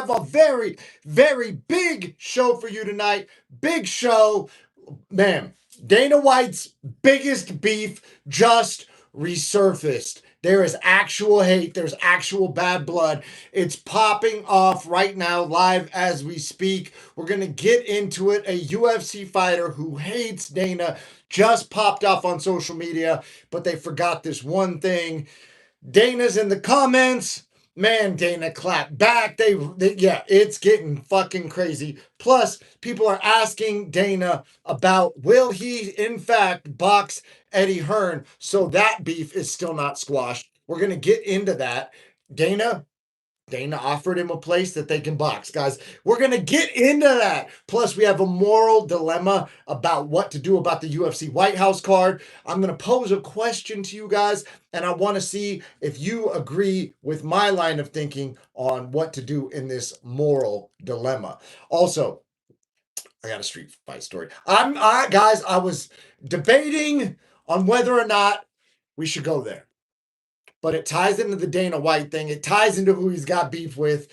have a very, very big show for you tonight. Big show. Man, Dana White's biggest beef just resurfaced. There is actual hate. There's actual bad blood. It's popping off right now, live as we speak. We're going to get into it. A UFC fighter who hates Dana just popped off on social media, but they forgot this one thing. Dana's in the comments. Man, Dana clapped back. Yeah, it's getting fucking crazy. Plus, people are asking Dana about will he, in fact, box Eddie Hearn? So that beef is still not squashed. We're going to get into that. Dana offered him a place that they can box. Guys, we're going to get into that. Plus, we have a moral dilemma about what to do about the UFC WhiteHouse card. I'm going to pose a question to you guys, and I want to see if you agree with my line of thinking on what to do in this moral dilemma. Also, I got a street fight story. Guys, I was debating on whether or not we should go there, but it ties into the Dana White thing. It ties into who he's got beef with.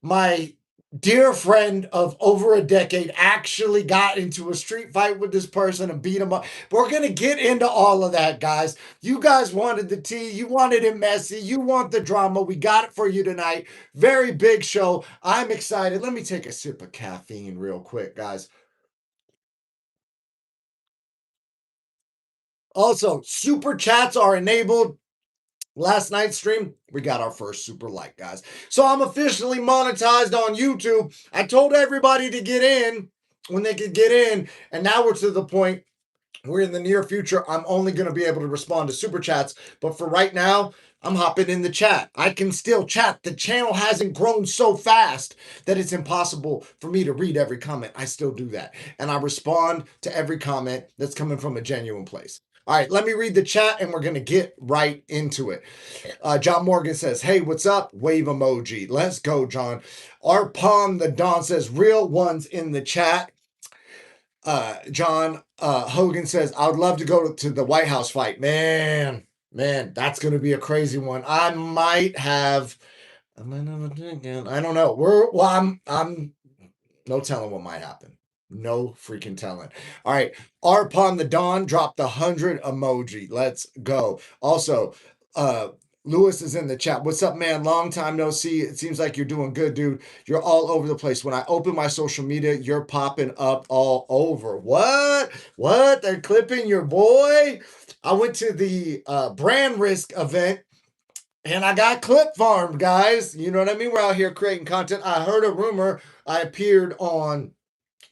My dear friend of over a decade actually got into a street fight with this person and beat him up. We're going to get into all of that, guys. You guys wanted the tea. You wanted it messy. You want the drama. We got it for you tonight. Very big show. I'm excited. Let me take a sip of caffeine real quick, guys. Also, super chats are enabled. Last night's stream, we got our first super like, guys. So I'm officially monetized on YouTube. I told everybody to get in when they could get in, and now we're to the point where in the near future, I'm only going to be able to respond to super chats. But for right now, I'm hopping in the chat. I can still chat. The channel hasn't grown so fast that it's impossible for me to read every comment. I still do that. And I respond to every comment that's coming from a genuine place. All right, let me read the chat and we're going to get right into it. John Morgan says, hey, what's up? Wave emoji. Let's go, John. Our Palm the Don says, real ones in the chat. John Hogan says, I would love to go to the WhiteHouse fight. Man, that's going to be a crazy one. I might have, I don't know. I'm no telling what might happen. No freaking telling. All right. R Upon the Dawn dropped the 100 emoji. Let's go. Also, Lewis is in the chat. What's up, man? Long time no see. It seems like you're doing good, dude. You're all over the place. When I open my social media, you're popping up all over. What? They're clipping your boy? I went to the brand risk event and I got clip farmed, guys. You know what I mean? We're out here creating content. I heard a rumor I appeared on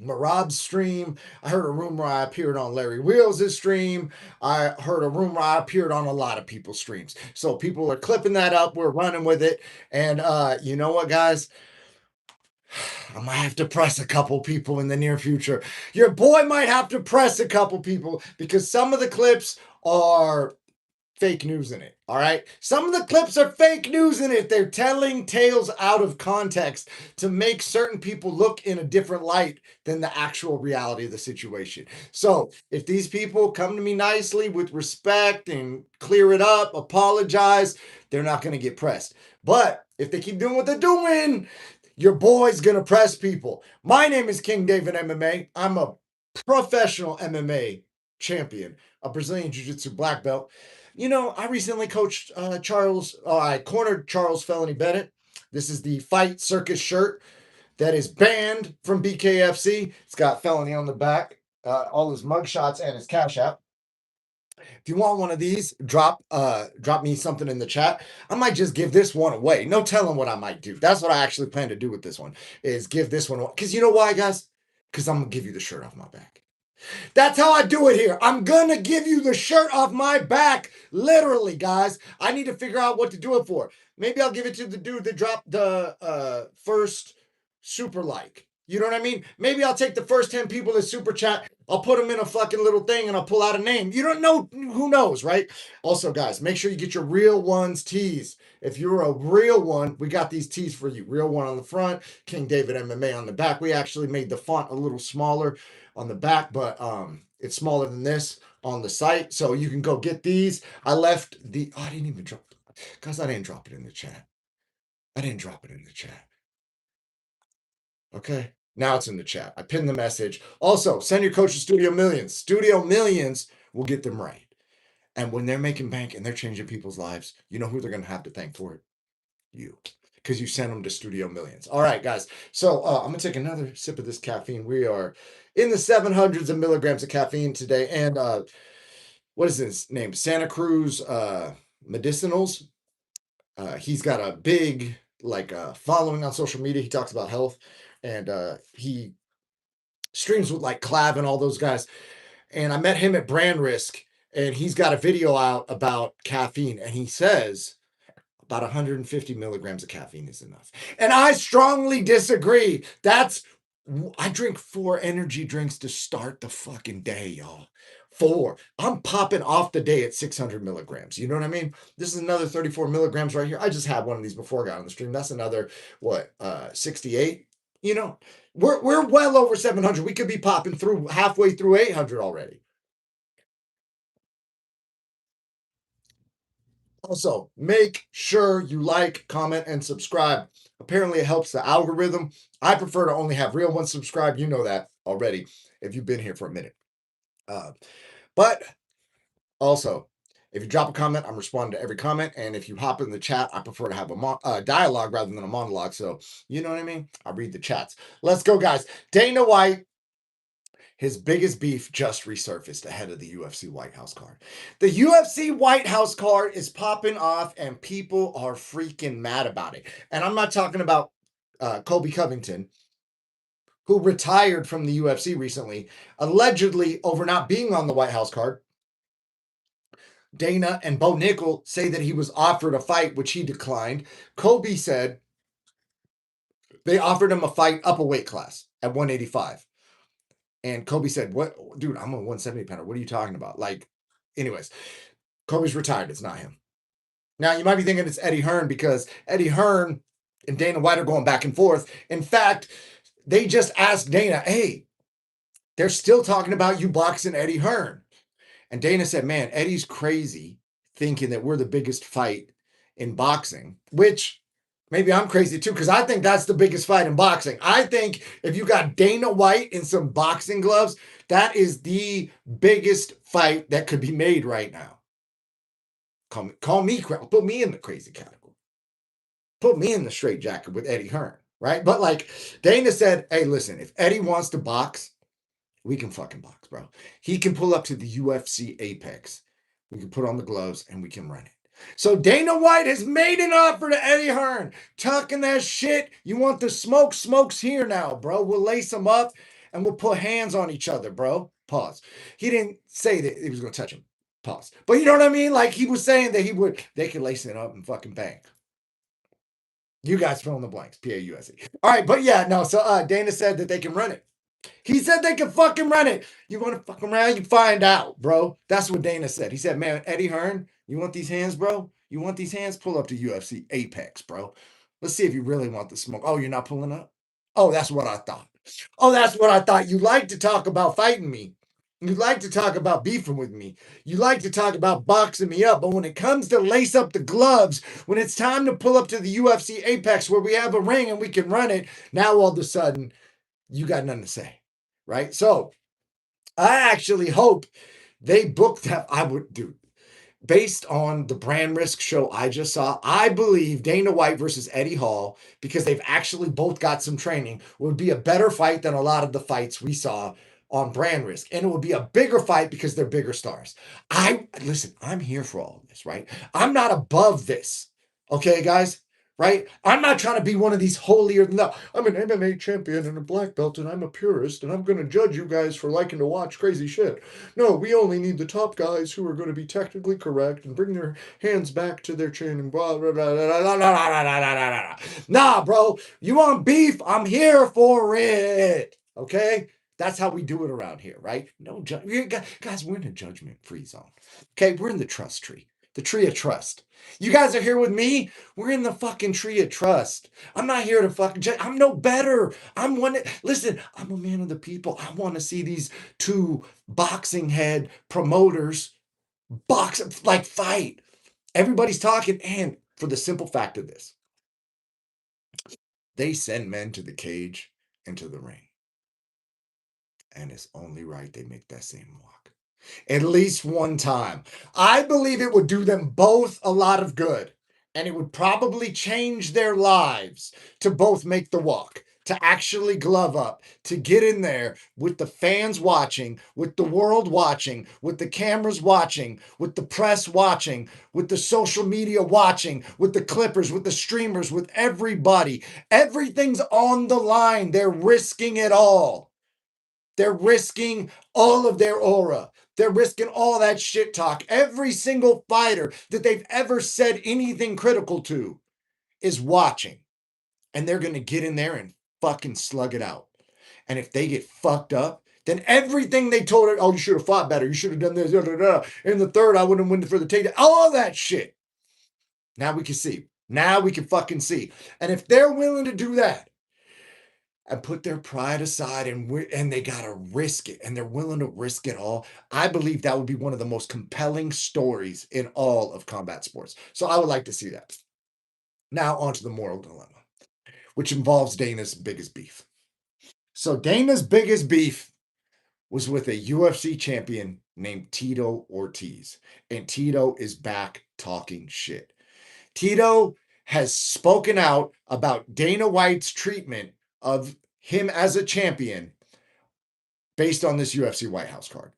Marab's stream. I heard a rumor I appeared on Larry Wheels' stream. I heard a rumor I appeared on a lot of people's streams. So people are clipping that up. We're running with it. And you know what, guys? I might have to press a couple people in the near future. Your boy might have to press a couple people because some of the clips are fake news in it. All right. Some of the clips are fake news in it. They're telling tales out of context to make certain people look in a different light than the actual reality of the situation. So if these people come to me nicely with respect and clear it up, apologize, they're not going to get pressed. But if they keep doing what they're doing, your boy's going to press people. My name is King David MMA. I'm a professional MMA champion, a Brazilian Jiu-Jitsu black belt. You know, I recently coached I cornered Charles Felony Bennett. This is the Fight Circus shirt that is banned from BKFC. It's got felony on the back, all his mugshots and his cash app. If you want one of these, drop me something in the chat. I might just give this one away. No telling what I might do. That's what I actually plan to do with this one, is give this one away. Because you know why, guys? Because I'm going to give you the shirt off my back. That's how I do it here. I'm going to give you the shirt off my back. Literally, guys. I need to figure out what to do it for. Maybe I'll give it to the dude that dropped the first super like. You know what I mean? Maybe I'll take the first 10 people that super chat. I'll put them in a fucking little thing and I'll pull out a name. You don't know. Who knows, right? Also, guys, make sure you get your Real Ones tees. If you're a real one, we got these tees for you. Real One on the front, King David MMA on the back. We actually made the font a little smaller on the back, but it's smaller than this on the site. So you can go get these. I left the, I didn't even drop, guys, I didn't drop it in the chat. Okay. Now it's in the chat. I pinned the message. Also, send your coach to Studio Millions. Studio Millions will get them right. And when they're making bank and they're changing people's lives, you know who they're going to have to thank for it? You. Because you sent them to Studio Millions. All right, guys. So I'm going to take another sip of this caffeine. We are in the 700s of milligrams of caffeine today. And what is his name? Santa Cruz Medicinals. He's got a big following on social media. He talks about health, and he streams with like Clav and all those guys. And I met him at Brand Risk, and he's got a video out about caffeine, and he says about 150 milligrams of caffeine is enough. And I strongly disagree. I drink 4 energy drinks to start the fucking day, y'all. 4. I'm popping off the day at 600 milligrams. You know what I mean? This is another 34 milligrams right here. I just had one of these before I got on the stream. That's another, 68? You know, we're well over 700. We could be popping through halfway through 800 already. Also, make sure you like, comment, and subscribe. Apparently, it helps the algorithm. I prefer to only have real ones subscribe. You know that already if you've been here for a minute. But also, if you drop a comment, I'm responding to every comment. And if you hop in the chat, I prefer to have a dialogue rather than a monologue. So, you know what I mean? I read the chats. Let's go, guys. Dana White. His biggest beef just resurfaced ahead of the UFC WhiteHouse card. The UFC WhiteHouse card is popping off, and people are freaking mad about it. And I'm not talking about Colby Covington, who retired from the UFC recently, allegedly over not being on the WhiteHouse card. Dana and Bo Nickel say that he was offered a fight, which he declined. Colby said they offered him a fight up a weight class at 185. And Kobe said, "What, dude? I'm a 170 pounder. What are you talking about?" Like, anyways, Kobe's retired. It's not him. Now you might be thinking it's Eddie Hearn because Eddie Hearn and Dana White are going back and forth. In fact, they just asked Dana, "Hey, they're still talking about you boxing Eddie Hearn," and Dana said, "Man, Eddie's crazy thinking that we're the biggest fight in boxing," which maybe I'm crazy too, because I think that's the biggest fight in boxing. I think if you got Dana White in some boxing gloves, that is the biggest fight that could be made right now. Call me, put me in the crazy category. Put me in the straight jacket with Eddie Hearn, right? But like Dana said, hey, listen, if Eddie wants to box, we can fucking box, bro. He can pull up to the UFC Apex. We can put on the gloves and we can run it. So Dana White has made an offer to Eddie Hearn. Talking that shit. You want the smoke? Smoke's here now, bro. We'll lace them up and we'll put hands on each other, bro. Pause. He didn't say that he was going to touch him. Pause. But you know what I mean? Like he was saying that they could lace it up and fucking bang. You guys fill in the blanks. P-A-U-S-E. All right, but yeah, no. So Dana said that they can run it. He said they can fucking run it. You want to fuck around? You find out, bro. That's what Dana said. He said, man, Eddie Hearn, you want these hands, bro? You want these hands? Pull up to UFC Apex, bro. Let's see if you really want the smoke. Oh, you're not pulling up? Oh, that's what I thought. Oh, that's what I thought. You like to talk about fighting me. You like to talk about beefing with me. You like to talk about boxing me up. But when it comes to lace up the gloves, when it's time to pull up to the UFC Apex where we have a ring and we can run it, now all of a sudden, you got nothing to say. Right? So I actually hope they booked that. I would do based on the brand risk show I just saw. I believe Dana White versus Eddie Hall, because they've actually both got some training, would be a better fight than a lot of the fights we saw on brand risk. And it would be a bigger fight because they're bigger stars. Listen, I'm here for all of this, right? I'm not above this. Okay, guys? Right? I'm not trying to be one of these holier than thou. I'm an MMA champion and a black belt, and I'm a purist, and I'm going to judge you guys for liking to watch crazy shit. No, we only need the top guys who are going to be technically correct and bring their hands back to their chin and blah, blah, blah, blah, blah, blah, blah, blah, blah, blah. Nah, bro, you want beef? I'm here for it. Okay? That's how we do it around here, right? No, guys, we're in a judgment-free zone. Okay, we're in the trust tree, the tree of trust. You guys are here with me. We're in the fucking tree of trust. I'm not here to fucking judge. I'm no better. Listen, I'm a man of the people. I want to see these two boxing head promoters fight. Everybody's talking, and for the simple fact of this, they send men to the cage into the ring. And it's only right they make that same walk. At least one time. I believe it would do them both a lot of good. And it would probably change their lives to both make the walk, to actually glove up, to get in there with the fans watching, with the world watching, with the cameras watching, with the press watching, with the social media watching, with the clippers, with the streamers, with everybody. Everything's on the line. They're risking it all. They're risking all of their aura. They're risking all that shit talk. Every single fighter that they've ever said anything critical to is watching. And they're going to get in there and fucking slug it out. And if they get fucked up, then everything they told her, oh, you should have fought better. You should have done this. Da, da, da. In the third, I wouldn't have won for the takedown. All that shit. Now we can see. Now we can fucking see. And if they're willing to do that, and put their pride aside and they got to risk it and they're willing to risk it all, I believe that would be one of the most compelling stories in all of combat sports. So I would like to see that. Now on to the moral dilemma, which involves Dana's biggest beef. So Dana's biggest beef was with a UFC champion named Tito Ortiz. And Tito is back talking shit. Tito has spoken out about Dana White's treatment of him as a champion based on this UFC WhiteHouse card.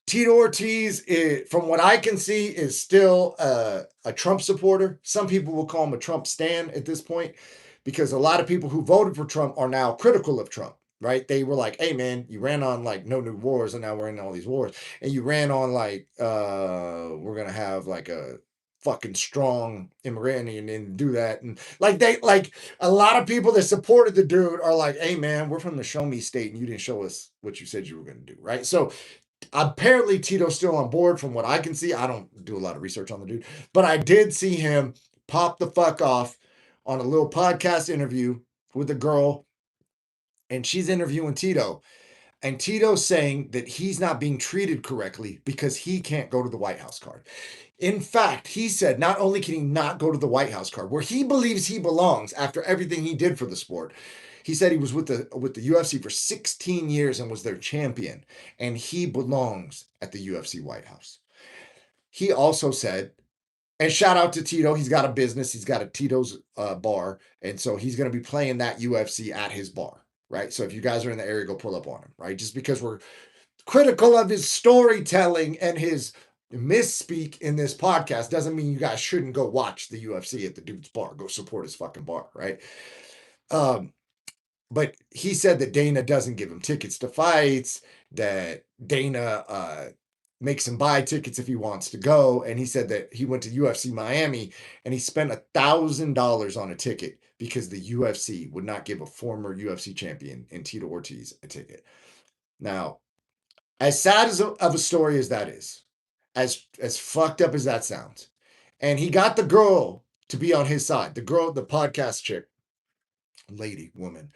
Tito Ortiz, from what I can see, is still a Trump supporter. Some people will call him a Trump stan at this point because a lot of people who voted for Trump are now critical of Trump, right? They were like, hey, man, you ran on like no new wars and now we're in all these wars. And you ran on like, we're going to have like a fucking strong immigrant and do that. And like a lot of people that supported the dude are like, hey, man, we're from the show me state and you didn't show us what you said you were going to do, right? So apparently Tito's still on board from what I can see. I don't do a lot of research on the dude, but I did see him pop the fuck off on a little podcast interview with a girl, and she's interviewing Tito. And Tito's saying that he's not being treated correctly because he can't go to the WhiteHouse card. In fact, he said not only can he not go to the WhiteHouse card, where he believes he belongs after everything he did for the sport, he said he was with the UFC for 16 years and was their champion, and he belongs at the UFC WhiteHouse. He also said, and shout out to Tito, he's got a business, he's got a Tito's bar, and so he's going to be playing that UFC at his bar, right? So if you guys are in the area, go pull up on him, right? Just because we're critical of his storytelling and his misspeak in this podcast doesn't mean you guys shouldn't go watch the UFC at the dude's bar. Go support his fucking bar, right? But he said that Dana doesn't give him tickets to fights, that Dana makes him buy tickets if he wants to go. And he said that he went to UFC Miami and he spent $1,000 on a ticket because the UFC would not give a former UFC champion in Tito Ortiz a ticket. Now, as sad of a story as that is, as fucked up as that sounds, and he got the girl to be on his side, the girl, the podcast chick, lady, woman,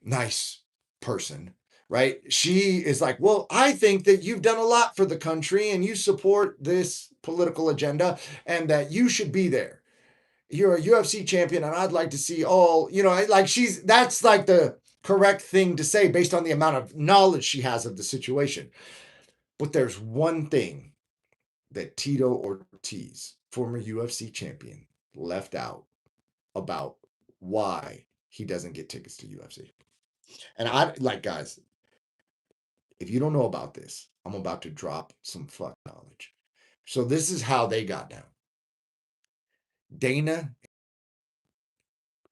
nice person, right? She is like, well, I think that you've done a lot for the country and you support this political agenda and that you should be there. You're a UFC champion and I'd like to see all, like that's like the correct thing to say based on the amount of knowledge she has of the situation. But there's one thing that Tito Ortiz, former UFC champion, left out about why he doesn't get tickets to UFC. And I like, guys, if you don't know about this, I'm about to drop some fuck knowledge. So this is how they got down. Dana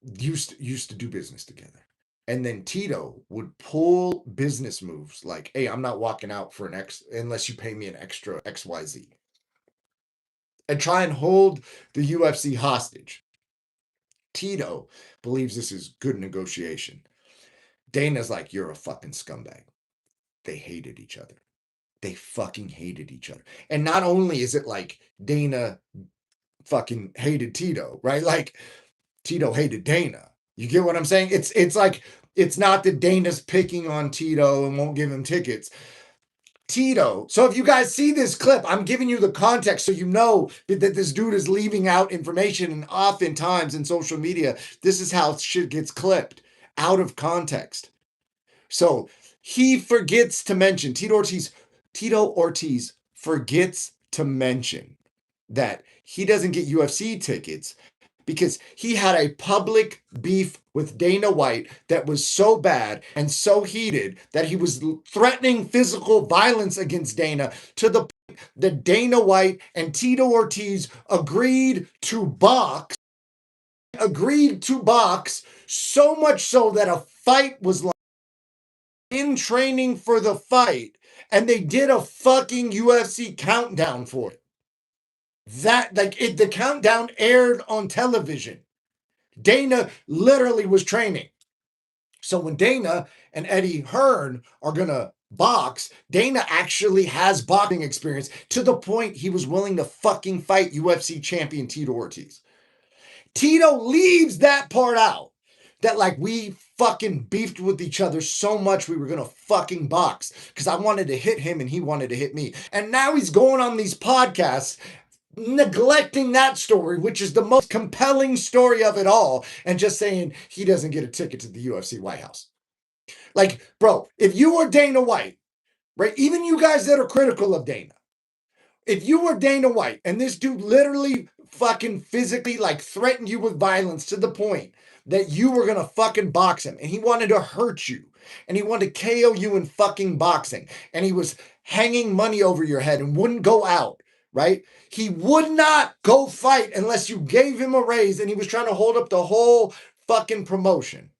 used to do business together. And then Tito would pull business moves like, hey, I'm not walking out for an X unless you pay me an extra XYZ. And try and hold the UFC hostage. Tito believes this is good negotiation. Dana's like, you're a fucking scumbag. They hated each other. They fucking hated each other. And not only is it like Dana fucking hated Tito, right? Like Tito hated Dana. You get what I'm saying? It's like, it's not that Dana's picking on Tito and won't give him tickets. Tito. So if you guys see this clip, I'm giving you the context so you know that this dude is leaving out information, and oftentimes in social media, this is how shit gets clipped out of context. So he forgets to mention, Tito Ortiz forgets to mention that he doesn't get UFC tickets because he had a public beef with Dana White that was so bad and so heated that he was threatening physical violence against Dana, to the point that Dana White and Tito Ortiz agreed to box, so much so that a fight was in training for the fight, and they did a fucking UFC countdown for it. The countdown aired on television. Dana literally was training. So when Dana and Eddie Hearn are gonna box, Dana actually has boxing experience, to the point he was willing to fucking fight UFC champion Tito Ortiz. Tito leaves that part out. That like we fucking beefed with each other so much we were gonna fucking box because I wanted to hit him and he wanted to hit me. And now he's going on these podcasts neglecting that story, which is the most compelling story of it all, and just saying he doesn't get a ticket to the UFC WhiteHouse. Like, bro, if you were Dana White, right? Even you guys that are critical of Dana, if you were Dana White and this dude literally fucking physically like threatened you with violence to the point that you were gonna fucking box him, and he wanted to hurt you, and he wanted to KO you in fucking boxing, and he was hanging money over your head and wouldn't go out, right? He would not go fight unless you gave him a raise, and he was trying to hold up the whole fucking promotion.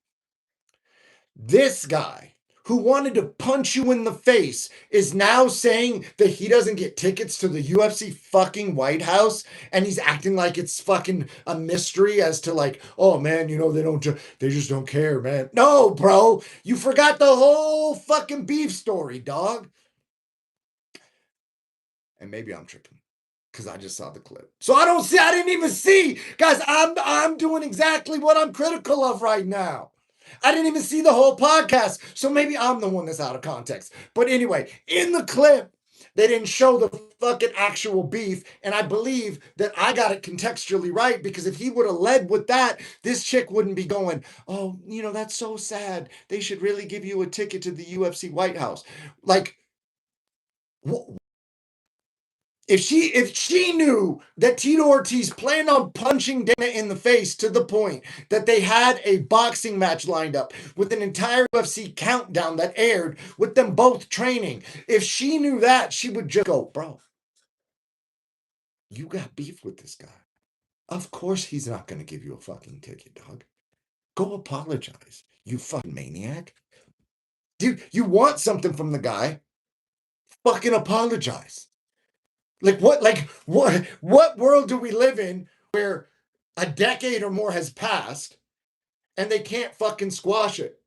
This guy who wanted to punch you in the face is now saying that he doesn't get tickets to the UFC fucking WhiteHouse, and he's acting like it's fucking a mystery as to like, oh man, you know, they just don't care, man. No, bro, you forgot the whole fucking beef story, dog. And maybe I'm tripping because I just saw the clip. So I didn't even see. Guys, I'm doing exactly what I'm critical of right now. I didn't even see the whole podcast, so maybe I'm the one that's out of context. But anyway, in the clip, they didn't show the fucking actual beef, and I believe that I got it contextually right, because if he would have led with that, this chick wouldn't be going, oh, you know, that's so sad. They should really give you a ticket to the UFC WhiteHouse. Like, if she knew that Tito Ortiz planned on punching Dana in the face to the point that they had a boxing match lined up with an entire UFC countdown that aired with them both training, if she knew that, she would just go, bro, you got beef with this guy. Of course he's not going to give you a fucking ticket, dog. Go apologize, you fucking maniac. Dude, you want something from the guy, fucking apologize. What world do we live in where a decade or more has passed and they can't fucking squash it?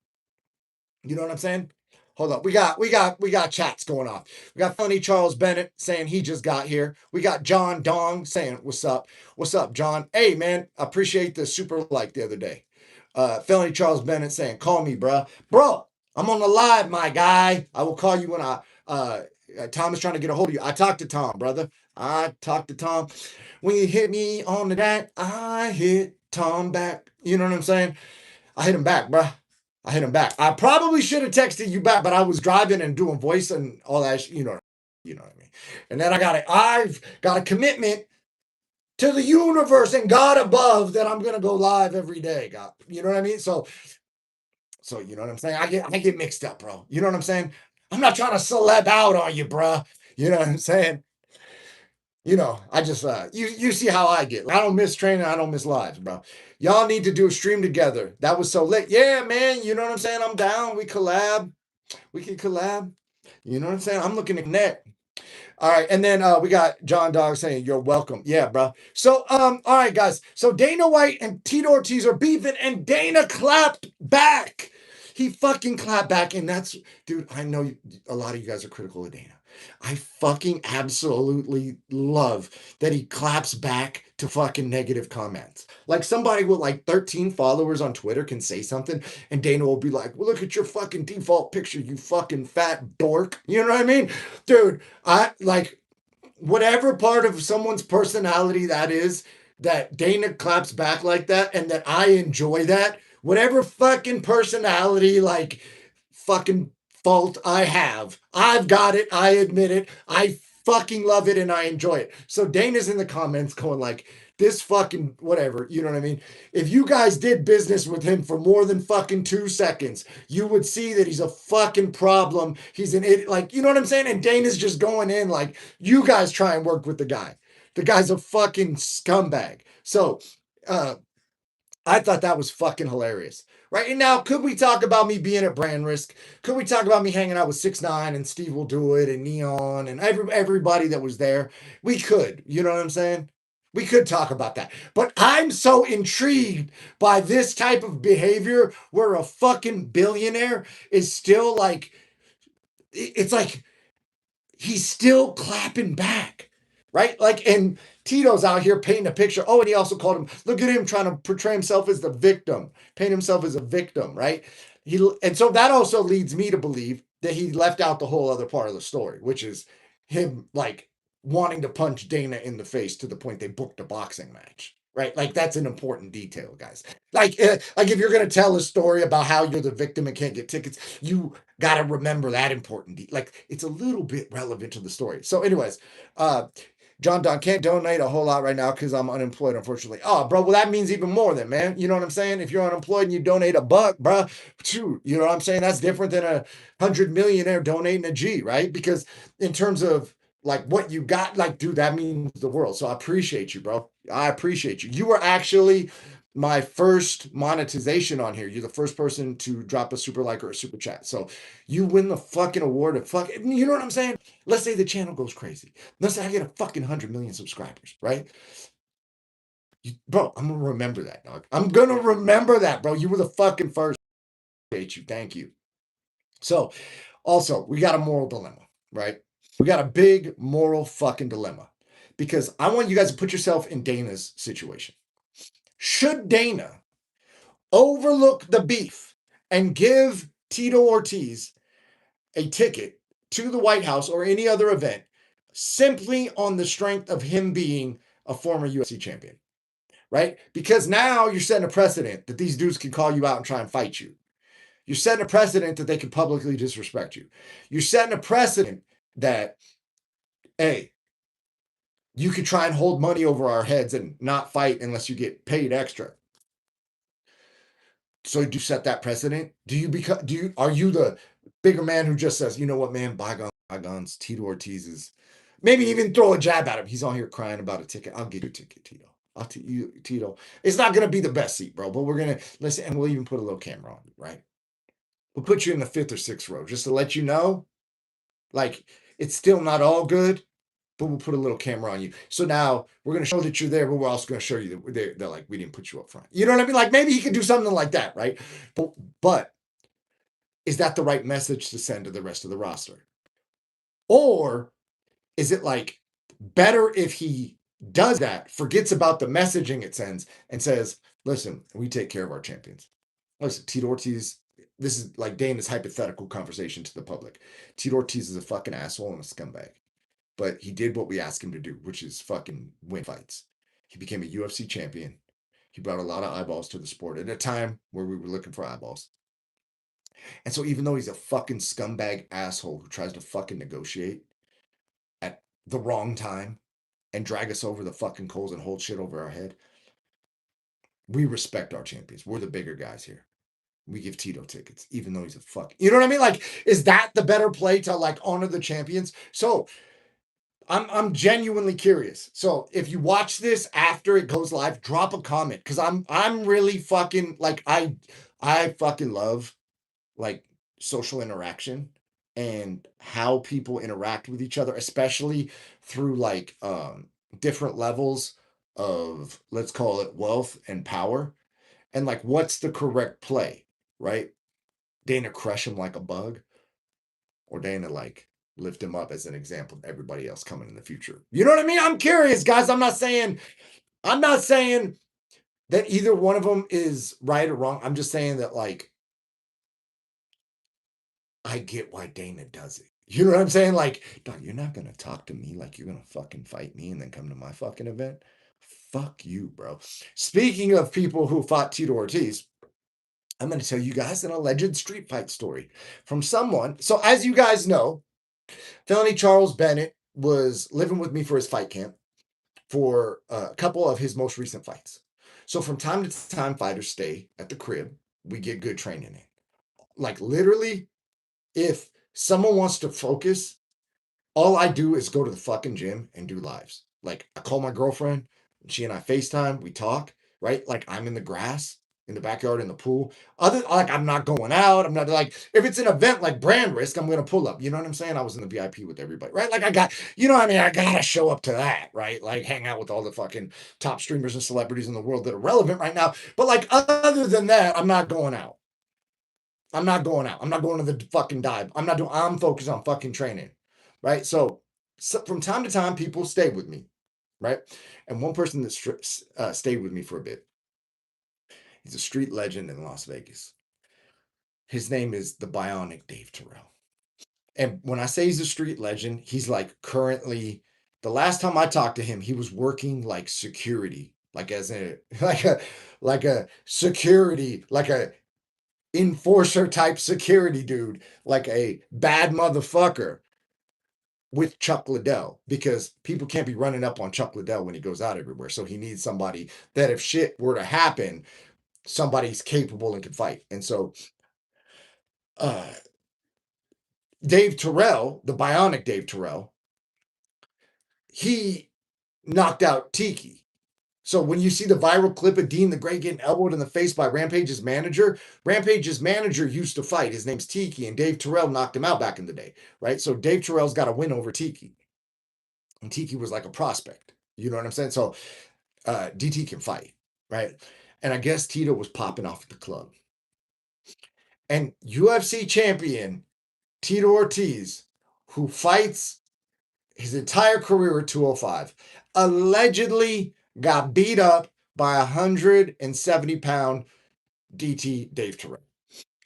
You know what I'm saying? Hold up. We got chats going off. We got funny Charles Bennett saying he just got here. We got John Dong saying, what's up? What's up, John? Hey man, appreciate the super like the other day. Felony Charles Bennett saying, call me, bruh. Bro, I'm on the live, my guy. I will call you when Tom is trying to get a hold of you. I talked to Tom, brother. I talked to Tom. When you hit me on the dot, I hit Tom back. You know what I'm saying? I hit him back, bruh. I hit him back. I probably should have texted you back, but I was driving and doing voice and all that. You know what I mean? And then I've got a commitment to the universe and God above that I'm gonna go live every day. God, you know what I mean? So you know what I'm saying? I get mixed up, bro. You know what I'm saying? I'm not trying to celeb out on you, bro. You know what I'm saying? You know, I just you see how I get. I don't miss training, I don't miss lives, bro. Y'all need to do a stream together. That was so lit. Yeah, man, you know what I'm saying? I'm down. We collab. We can collab. You know what I'm saying? I'm looking to connect. All right, and then we got John Dog saying you're welcome. Yeah, bro. So all right, guys. So Dana White and Tito Ortiz are beefing, and Dana clapped back. He fucking clapped back, and that's, dude, I know a lot of you guys are critical of Dana. I fucking absolutely love that he claps back to fucking negative comments. Like somebody with like 13 followers on Twitter can say something and Dana will be like, well, look at your fucking default picture, you fucking fat dork. You know what I mean? Dude, I like whatever part of someone's personality that is, that Dana claps back like that and that I enjoy that, whatever fucking personality, like fucking fault I have, I've got it. I admit it. I fucking love it and I enjoy it. So Dana's in the comments going like, this fucking whatever, you know what I mean? If you guys did business with him for more than fucking 2 seconds, you would see that he's a fucking problem. He's an idiot. Like, you know what I'm saying? And Dana's just going in like, you guys try and work with the guy. The guy's a fucking scumbag. So, uh, I thought that was fucking hilarious. Right. And now, could we talk about me being at brand risk? Could we talk about me hanging out with 6ix9ine and Steve Will Do It and Neon and everybody that was there? We could. You know what I'm saying? We could talk about that. But I'm so intrigued by this type of behavior where a fucking billionaire is still like, it's like he's still clapping back, right? Like, and Tito's out here painting a picture. Oh, and he also called him, look at him trying to portray himself as the victim, paint himself as a victim, right? And so that also leads me to believe that he left out the whole other part of the story, which is him like wanting to punch Dana in the face to the point they booked a boxing match. Right, like that's an important detail, guys. Like if you're gonna tell a story about how you're the victim and can't get tickets, you got to remember that important. Like it's a little bit relevant to the story. So, anyways, uh, John Don can't donate a whole lot right now because I'm unemployed, unfortunately. Oh, bro, well that means even more then, man. You know what I'm saying? If you're unemployed and you donate $1, bro, shoot, you know what I'm saying? That's different than 100 millionaire donating a G, right? Because in terms of like what you got, like, dude, that means the world. So I appreciate you, bro. I appreciate you. You were actually my first monetization on here. You're the first person to drop a super like or a super chat. So you win the fucking award of fuck. You know what I'm saying? Let's say the channel goes crazy. Let's say I get a fucking 100 million subscribers, right? Bro, I'm gonna remember that, dog. I'm gonna remember that, bro. You were the fucking first. Appreciate you. Thank you. So also, we got a moral dilemma, right? We got a big moral fucking dilemma because I want you guys to put yourself in Dana's situation. Should Dana overlook the beef and give Tito Ortiz a ticket to the White House or any other event simply on the strength of him being a former UFC champion, right? Because now you're setting a precedent that these dudes can call you out and try and fight you. You're setting a precedent that they can publicly disrespect you. You're setting a precedent that, hey, you could try and hold money over our heads and not fight unless you get paid extra. So do you set that precedent? Are you the bigger man who just says, you know what, man, bygones, Tito Ortiz is, maybe even throw a jab at him. He's on here crying about a ticket. I'll give you a ticket, Tito. I'll you, Tito. It's not gonna be the best seat, bro, but we're gonna listen, and we'll even put a little camera on you, right? We'll put you in the 5th or 6th row just to let you know, like, it's still not all good, but we'll put a little camera on you. So now we're going to show that you're there, but we're also going to show you that they're like, we didn't put you up front. You know what I mean? Like maybe he could do something like that, right? But is that the right message to send to the rest of the roster? Or is it like better if he does that, forgets about the messaging it sends, and says, listen, we take care of our champions. Listen, Tito Ortiz, this is like Dana's hypothetical conversation to the public. Tito Ortiz is a fucking asshole and a scumbag. But he did what we asked him to do, which is fucking win fights. He became a UFC champion. He brought a lot of eyeballs to the sport at a time where we were looking for eyeballs. And so even though he's a fucking scumbag asshole who tries to fucking negotiate at the wrong time and drag us over the fucking coals and hold shit over our head, we respect our champions. We're the bigger guys here. We give Tito tickets, even though he's a fuck. You know what I mean? Like, is that the better play to like honor the champions? So I'm genuinely curious. So if you watch this after it goes live, drop a comment because I'm really fucking like I fucking love like social interaction and how people interact with each other, especially through like different levels of, let's call it, wealth and power, and like what's the correct play, right? Dana crush him like a bug, or Dana like lift him up as an example of everybody else coming in the future. You know what I mean? I'm curious, guys. I'm not saying that either one of them is right or wrong. I'm just saying that, like, I get why Dana does it. You know what I'm saying? Like, dog, you're not gonna talk to me like you're gonna fucking fight me and then come to my fucking event. Fuck you, bro. Speaking of people who fought Tito Ortiz, I'm going to tell you guys an alleged street fight story from someone. So, as you guys know, Felony Charles Bennett was living with me for his fight camp for a couple of his most recent fights. So, from time to time, fighters stay at the crib. We get good training in. Like, literally, if someone wants to focus, all I do is go to the fucking gym and do lives. Like, I call my girlfriend, she and I FaceTime, we talk, right? Like, I'm in the grass, in the backyard, in the pool. I'm not going out. I'm not like, if it's an event like Brand Risk, I'm going to pull up. You know what I'm saying? I was in the VIP with everybody, right? Like, you know what I mean? I got to show up to that, right? Like, hang out with all the fucking top streamers and celebrities in the world that are relevant right now. But, like, other than that, I'm not going out. I'm not going out. I'm not going to the fucking dive. I'm focused on fucking training, right? So from time to time, people stay with me, right? And one person that stayed with me for a bit, he's a street legend in Las Vegas. His name is the Bionic Dave Terrell. And when I say he's a street legend, he's like currently, the last time I talked to him, he was working like security, like as a like a security, like a enforcer type security dude, like a bad motherfucker with Chuck Liddell, because people can't be running up on Chuck Liddell when he goes out everywhere. So he needs somebody that if shit were to happen, somebody's capable and can fight. And so Dave Terrell, the Bionic Dave Terrell, he knocked out Tiki. So when you see the viral clip of Dean the Great getting elbowed in the face by Rampage's manager used to fight. His name's Tiki, and Dave Terrell knocked him out back in the day, right? So Dave Terrell's got a win over Tiki. And Tiki was like a prospect. You know what I'm saying? So DT can fight, right? And I guess Tito was popping off at the club. And UFC champion Tito Ortiz, who fights his entire career at 205, allegedly got beat up by 170-pound DT Dave Terrell.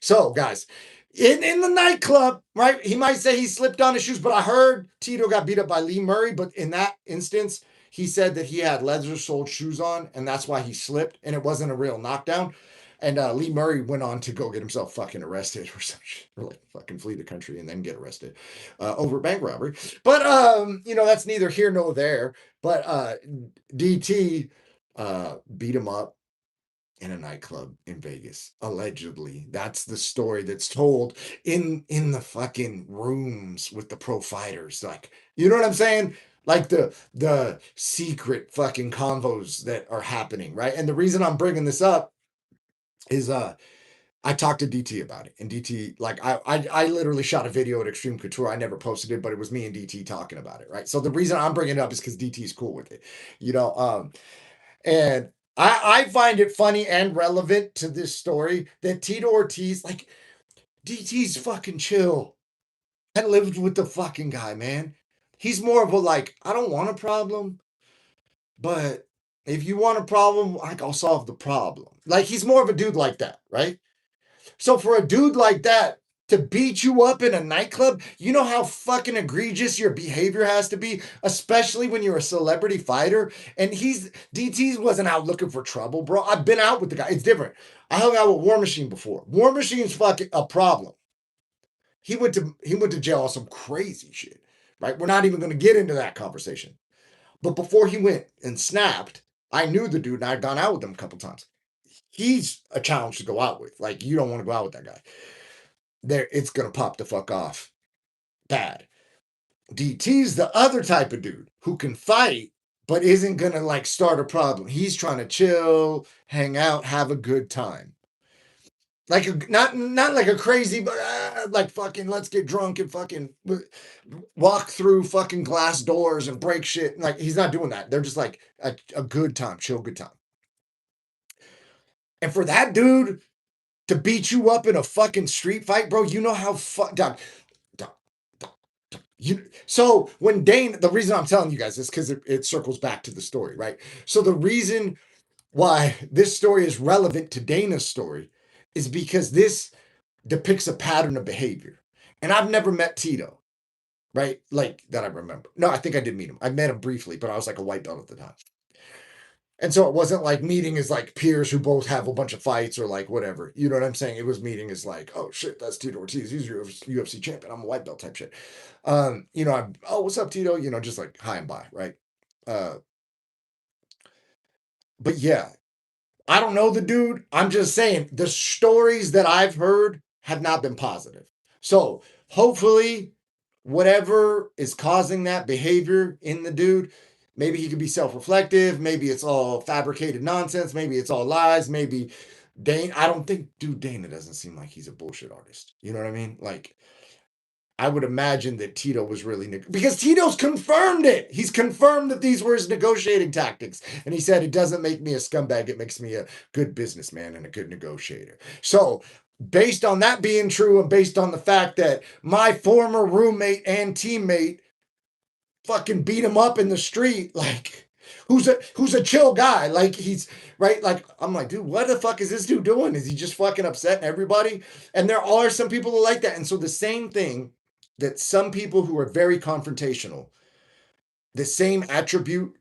So, guys, in the nightclub, right? He might say he slipped on his shoes, but I heard Tito got beat up by Lee Murray. But in that instance, he said that he had leather-soled shoes on, and that's why he slipped, and it wasn't a real knockdown. And Lee Murray went on to go get himself fucking arrested or some shit, or like fucking flee the country and then get arrested over bank robbery. But that's neither here nor there. But DT beat him up in a nightclub in Vegas, allegedly. That's the story that's told in the fucking rooms with the pro fighters. Like, you know what I'm saying? Like the secret fucking convos that are happening, right? And the reason I'm bringing this up is I talked to DT about it, and DT, like, I literally shot a video at Extreme Couture. I never posted it, but it was me and DT talking about it, right? So the reason I'm bringing it up is because DT is cool with it, and I find it funny and relevant to this story that Tito Ortiz, like, DT's fucking chill. I lived with the fucking guy, man. He's more of a, like, I don't want a problem, but if you want a problem, like, I'll solve the problem. Like, he's more of a dude like that, right? So for a dude like that to beat you up in a nightclub, you know how fucking egregious your behavior has to be, especially when you're a celebrity fighter. And DT wasn't out looking for trouble, bro. I've been out with the guy. It's different. I hung out with War Machine before. War Machine's fucking a problem. He went to jail on some crazy shit, right? We're not even going to get into that conversation. But before he went and snapped, I knew the dude and I'd gone out with him a couple times. He's a challenge to go out with. Like, you don't want to go out with that guy. It's gonna pop the fuck off bad. DT's the other type of dude who can fight, but isn't gonna like start a problem. He's trying to chill, hang out, have a good time. Like not like a crazy, but like fucking let's get drunk and fucking walk through fucking glass doors and break shit. Like, he's not doing that. They're just like a good time, chill, good time. And for that dude to beat you up in a fucking street fight, bro, you know how So when Dana, the reason I'm telling you guys this because it circles back to the story, right? So the reason why this story is relevant to Dana's story is because this depicts a pattern of behavior. And I've never met Tito, right? Like that I remember. No, I think I did meet him. I met him briefly, but I was like a white belt at the time. And so it wasn't like meeting as like peers who both have a bunch of fights or like whatever. You know what I'm saying? It was meeting as like, oh shit, that's Tito Ortiz. He's your UFC champion. I'm a white belt type shit. Oh, what's up, Tito? Just like hi and bye, right? Uh, but yeah, I don't know the dude. I'm just saying the stories that I've heard have not been positive. So hopefully, whatever is causing that behavior in the dude, maybe he could be self-reflective. Maybe it's all fabricated nonsense. Maybe it's all lies. Maybe Dane. I don't think, dude, Dana doesn't seem like he's a bullshit artist. You know what I mean? Like, I would imagine that Tito was really because Tito's confirmed it. He's confirmed that these were his negotiating tactics. And he said, it doesn't make me a scumbag. It makes me a good businessman and a good negotiator. So based on that being true and based on the fact that my former roommate and teammate fucking beat him up in the street, like who's a chill guy, like he's right, like I'm like, dude, what the fuck is this dude doing? Is he just fucking upsetting everybody? And there are some people who like that. And so the same thing that some people who are very confrontational, the same attribute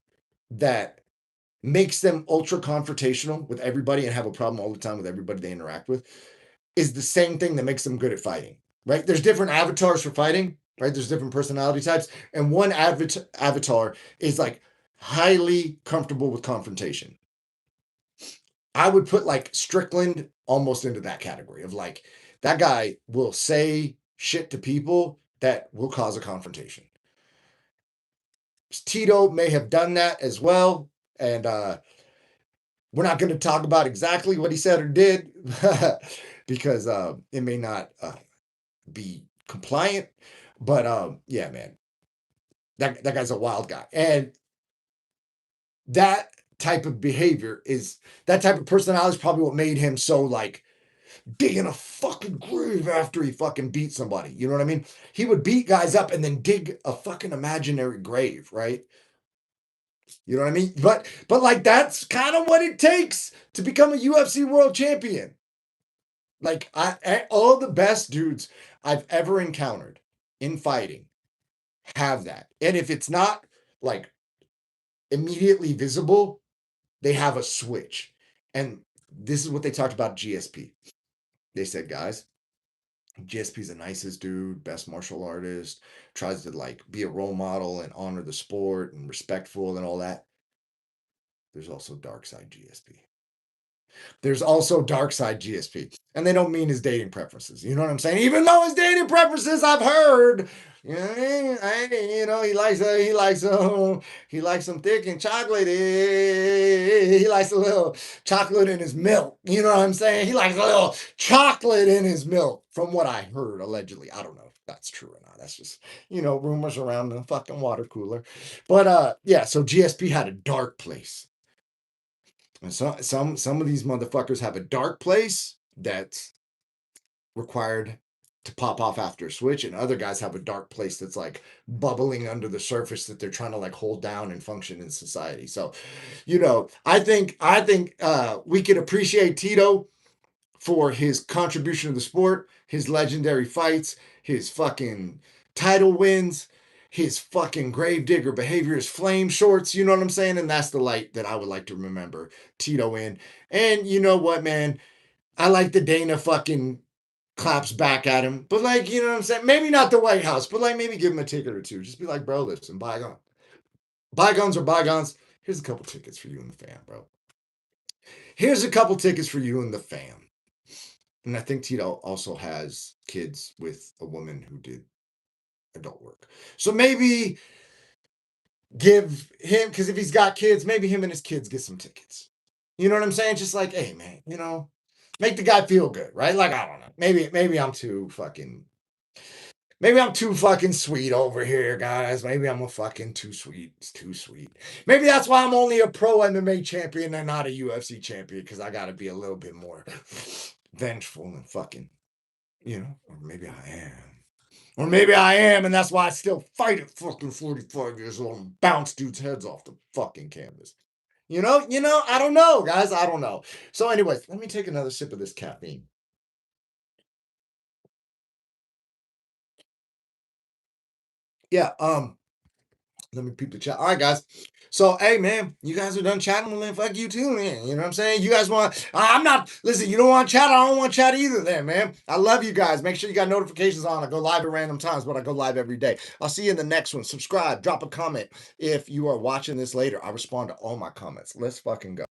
that makes them ultra confrontational with everybody and have a problem all the time with everybody they interact with, is the same thing that makes them good at fighting, right? There's different avatars for fighting, right? There's different personality types. And one avatar is like highly comfortable with confrontation. I would put like Strickland almost into that category of like, that guy will say shit to people that will cause a confrontation. Tito may have done that as well. And we're not going to talk about exactly what he said or did because it may not be compliant. But yeah, man, that guy's a wild guy. And that type of behavior is that type of personality is probably what made him so like dig in a fucking grave after he fucking beat somebody. You know what I mean? He would beat guys up and then dig a fucking imaginary grave, right? You know what I mean? But like that's kind of what it takes to become a UFC world champion. Like all the best dudes I've ever encountered in fighting have that. And if it's not like immediately visible, they have a switch. And this is what they talked about GSP. They said, guys, GSP's the nicest dude, best martial artist, tries to like be a role model and honor the sport and respectful and all that. There's also dark side GSP. There's also dark side GSP. And they don't mean his dating preferences. You know what I'm saying? Even though his dating preferences, I've heard, he likes them thick and chocolatey. He likes a little chocolate in his milk. You know what I'm saying? He likes a little chocolate in his milk, from what I heard allegedly. I don't know if that's true or not. That's just, rumors around the fucking water cooler. But yeah, so GSP had a dark place. And some of these motherfuckers have a dark place that's required to pop off after a switch, and other guys have a dark place that's like bubbling under the surface that they're trying to like hold down and function in society. So, I think we can appreciate Tito for his contribution to the sport, his legendary fights, his fucking title wins, his fucking gravedigger behavior, his flame shorts, you know what I'm saying? And that's the light that I would like to remember Tito in. And you know what, man? I like the Dana fucking claps back at him. But like, you know what I'm saying? Maybe not the White House, but like maybe give him a ticket or two. Just be like, bro, listen, bygone. Bygones are bygones. Here's a couple tickets for you and the fam, bro. Here's a couple tickets for you and the fam. And I think Tito also has kids with a woman who did adult work. So maybe give him, because if he's got kids, maybe him and his kids get some tickets. You know what I'm saying? Just like, hey man, make the guy feel good, right? Like, I don't know. Maybe I'm too fucking sweet over here, guys. Maybe I'm a fucking too sweet. It's too sweet. Maybe that's why I'm only a pro MMA champion and not a UFC champion, because I gotta be a little bit more vengeful and fucking, or maybe I am. Or maybe I am, and that's why I still fight at fucking 45 years old and bounce dudes' heads off the fucking canvas. I don't know, guys. I don't know. So, anyways, let me take another sip of this caffeine. Yeah, let me peep the chat. All right, guys. So, hey, man, you guys are done chatting. Well, then fuck you too, man. You know what I'm saying? You guys want, I'm not, listen, you don't want chat. I don't want chat either, then, man. I love you guys. Make sure you got notifications on. I go live at random times, but I go live every day. I'll see you in the next one. Subscribe, drop a comment. If you are watching this later, I respond to all my comments. Let's fucking go.